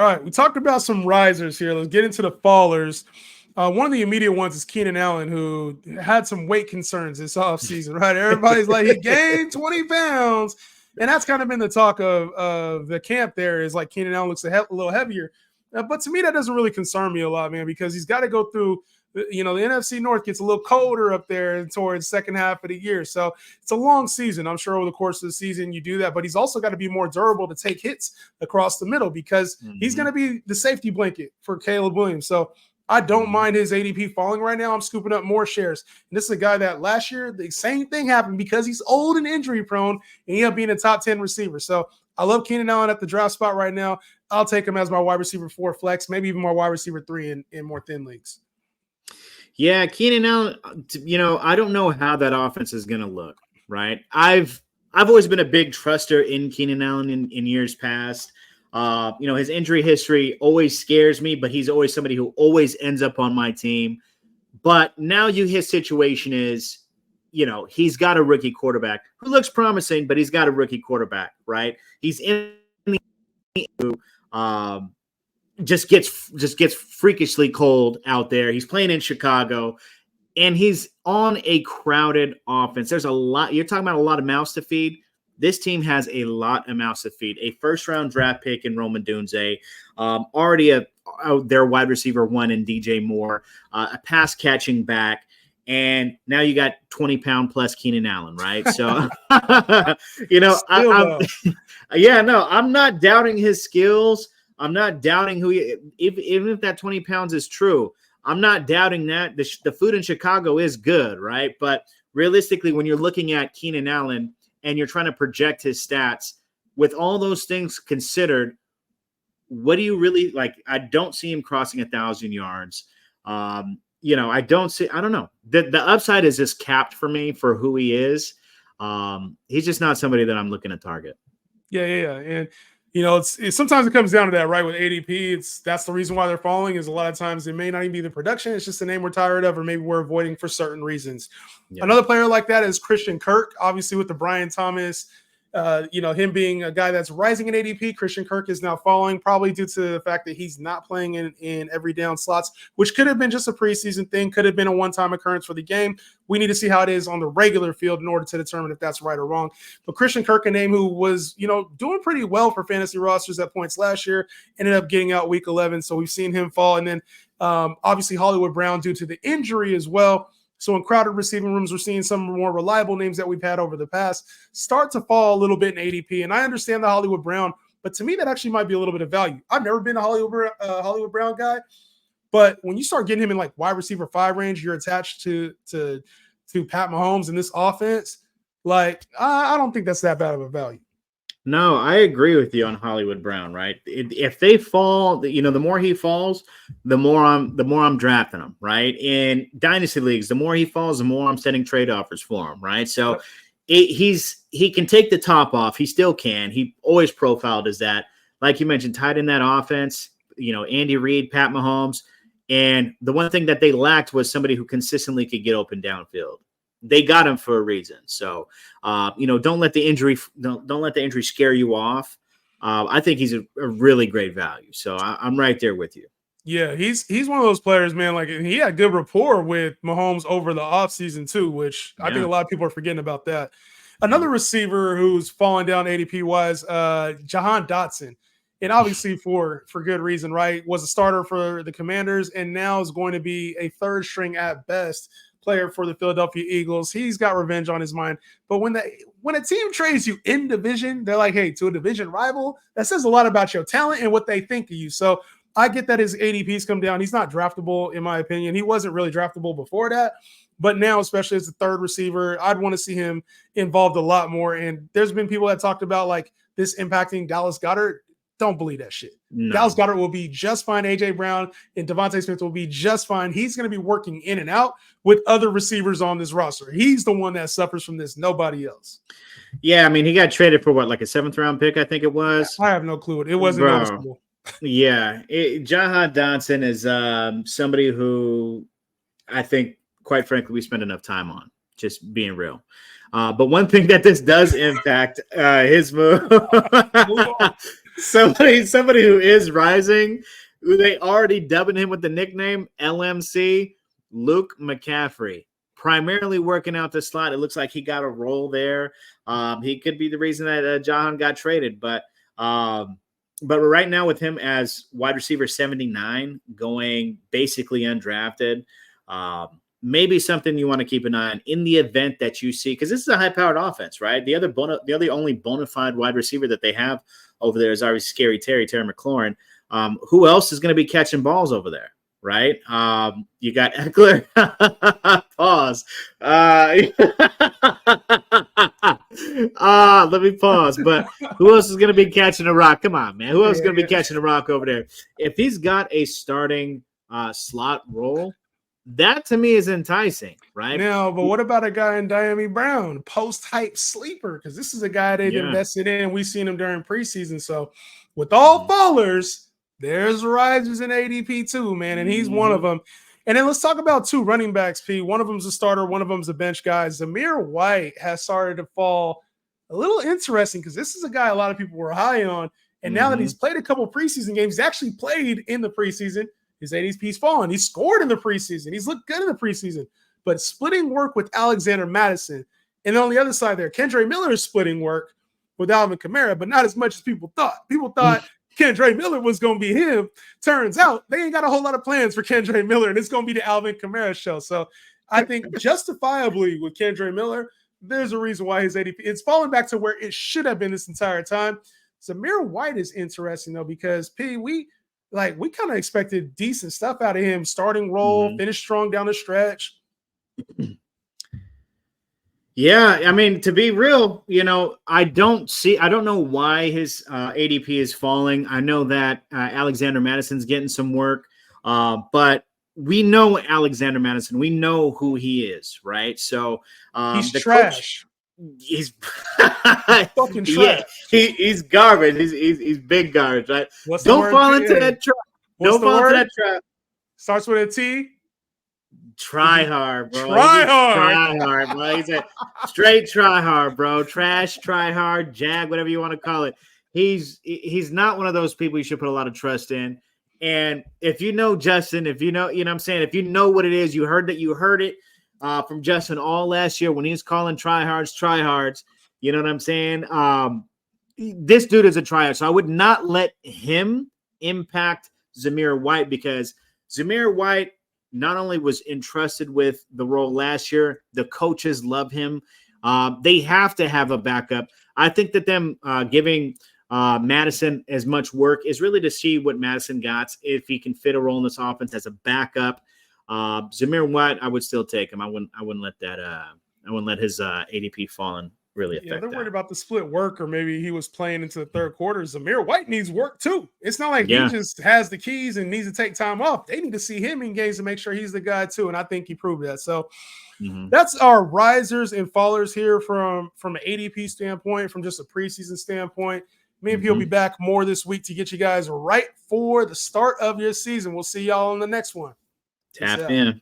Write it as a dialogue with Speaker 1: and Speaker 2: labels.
Speaker 1: All right, we talked about some risers here. Let's get into the fallers. One of the immediate ones is Keenan Allen, who had some weight concerns this offseason, right? Everybody's like, he gained 20 pounds. And that's kind of been the talk of the camp there is like Keenan Allen looks a little heavier. But to me, that doesn't really concern me a lot, man, because he's got to go through, the NFC North gets a little colder up there towards second half of the year. So it's a long season. I'm sure over the course of the season you do that, but he's also got to be more durable to take hits across the middle because he's going to be the safety blanket for Caleb Williams. So I don't mind his ADP falling right now. I'm scooping up more shares. And this is a guy that last year, the same thing happened because he's old and injury prone, and he ended up being a top 10 receiver. So I love Keenan Allen at the draft spot right now. I'll take him as my wide receiver 4 flex, maybe even my wide receiver 3 in more thin leagues.
Speaker 2: Yeah, Keenan Allen, I don't know how that offense is going to look, right? I've always been a big truster in Keenan Allen in years past. His injury history always scares me, but he's always somebody who always ends up on my team. But now his situation is, he's got a rookie quarterback who looks promising, but he's got a rookie quarterback, right? He's in the just gets freakishly cold out there. He's playing in Chicago, and he's on a crowded offense. There's a lot. You're talking about a lot of mouths to feed. This team has a lot of mouths to feed. A first-round draft pick in Roman Dunze, already their wide receiver 1 in DJ Moore, a pass-catching back, and now you got 20-pound plus Keenan Allen, right? So, I'm not doubting his skills. I'm not doubting even if that 20 pounds is true, I'm not doubting that. The food in Chicago is good, right? But realistically, when you're looking at Keenan Allen and you're trying to project his stats, with all those things considered, what do you really like? I don't see him crossing 1,000 yards. I don't know. The upside is just capped for me for who he is. He's just not somebody that I'm looking to target.
Speaker 1: Yeah. And it's sometimes it comes down to that, right? With ADP, that's the reason why they're falling. Is a lot of times it may not even be the production; it's just the name we're tired of, or maybe we're avoiding for certain reasons. Yeah. Another player like that is Christian Kirk, obviously with the Brian Thomas. Him being a guy that's rising in ADP, Christian Kirk is now falling, probably due to the fact that he's not playing in every down slots, which could have been just a preseason thing, could have been a one-time occurrence for the game. We need to see how it is on the regular field in order to determine if that's right or wrong. But Christian Kirk, a name who was, doing pretty well for fantasy rosters at points last year, ended up getting out week 11. So we've seen him fall. And then obviously Hollywood Brown due to the injury as well. So in crowded receiving rooms, we're seeing some more reliable names that we've had over the past start to fall a little bit in ADP. And I understand the Hollywood Brown, but to me, that actually might be a little bit of value. I've never been a Hollywood Brown guy, but when you start getting him in like wide receiver 5 range, you're attached to Pat Mahomes in this offense. Like, I don't think that's that bad of a value.
Speaker 2: No, I agree with you on Hollywood Brown, right? If they fall, the more he falls, the more I'm drafting him, right? In dynasty leagues, the more he falls, the more I'm sending trade offers for him, right? So he can take the top off. He still can. He always profiled as that. Like you mentioned, tied in that offense, Andy Reid, Pat Mahomes. And the one thing that they lacked was somebody who consistently could get open downfield. They got him for a reason. So, don't let the injury scare you off. I think he's a really great value. So I'm right there with you.
Speaker 1: Yeah, he's one of those players, man. Like, he had good rapport with Mahomes over the offseason too, which I think a lot of people are forgetting about that. Another receiver who's falling down ADP wise, Jahan Dotson. And obviously for good reason, right? Was a starter for the Commanders and now is going to be a third string at best player for the Philadelphia Eagles. He's got revenge on his mind. But when a team trades you in division, they're like, hey, to a division rival, that says a lot about your talent and what they think of you. So I get that his ADPs come down. He's not draftable, in my opinion. He wasn't really draftable before that. But now, especially as a third receiver, I'd want to see him involved a lot more. And there's been people that talked about like this impacting Dallas Goedert. Don't believe that shit. No. Dallas Goedert will be just fine. A.J. Brown and Devontae Smith will be just fine. He's going to be working in and out with other receivers on this roster. He's the one that suffers from this, nobody else.
Speaker 2: Yeah, I mean, he got traded for like a 7th-round pick, I think it was.
Speaker 1: I have no clue. It wasn't noticeable.
Speaker 2: Yeah. Jahan Dotson is somebody who I think, quite frankly, we spend enough time on, just being real. But one thing that this does impact his move. somebody who is rising, who they already dubbing him with the nickname LMC, Luke McCaffrey. Primarily working out the slot. It looks like he got a role there. He could be the reason that Jahan got traded, but right now with him as wide receiver 79, going basically undrafted, maybe something you want to keep an eye on in the event that you see, because this is a high-powered offense, right? The only bona fide wide receiver that they have over there is already Scary Terry McLaurin. Who else is going to be catching balls over there? Right? You got Eckler. Pause. Let me pause. But who else is going to be catching a rock? Come on, man. Who else is going to be catching a rock over there? If he's got a starting slot role, that to me is enticing, right?
Speaker 1: Now, but what about a guy in Diami Brown, post-hype sleeper? Because this is a guy they've invested in. We've seen him during preseason. So with all fallers, there's risers in ADP too, man, and he's one of them. And then let's talk about two running backs, P. One of them's a starter, one of them's a bench guy. Zamir White has started to fall a little interesting because this is a guy a lot of people were high on. And now that he's played a couple preseason games, he's actually played in the preseason. His ADP's fallen. He scored in the preseason. He's looked good in the preseason. But splitting work with Alexander Madison. And on the other side there, Kendre Miller is splitting work with Alvin Kamara, but not as much as people thought. People thought Kendre Miller was going to be him. Turns out they ain't got a whole lot of plans for Kendre Miller, and it's going to be the Alvin Kamara show. So I think justifiably with Kendre Miller, there's a reason why his ADP, it's fallen back to where it should have been this entire time. Zamir White is interesting, though, because, P, we kind of expected decent stuff out of him. Starting role, finish strong down the stretch.
Speaker 2: Yeah, I mean, to be real, I don't know why his ADP is falling. I know that Alexander Madison's getting some work, but we know Alexander Madison. We know who he is, right? So
Speaker 1: he's trash.
Speaker 2: He's
Speaker 1: fucking trash.
Speaker 2: He's garbage. He's big garbage, right?
Speaker 1: Don't
Speaker 2: fall into that trap. Don't fall into that trap.
Speaker 1: Starts with a T.
Speaker 2: Try hard, bro.
Speaker 1: Try
Speaker 2: hard, bro. He's a straight try hard, bro. Trash, try hard, jag, whatever you want to call it. He's not one of those people you should put a lot of trust in. And if you know Justin, if you know what I'm saying, if you know what it is, you heard it from Justin all last year when he was calling tryhards. You know what I'm saying? This dude is a tryhard, so I would not let him impact Zamir White, because Zamir White not only was entrusted with the role last year, the coaches love him. They have to have a backup. I think that them giving Madison as much work is really to see what Madison got, if he can fit a role in this offense as a backup. Zamir White, I would still take him. I wouldn't let that. I wouldn't let his ADP falling really affect.
Speaker 1: Yeah, they're
Speaker 2: that.
Speaker 1: worried about the split work, or maybe he was playing into the third quarter. Zamir White needs work too. It's not like he just has the keys and needs to take time off. They need to see him in games to make sure he's the guy too, and I think he proved that. So that's our risers and fallers here from an ADP standpoint, from just a preseason standpoint. Me and P will be back more this week to get you guys right for the start of your season. We'll see y'all in the next one.
Speaker 2: Tap in.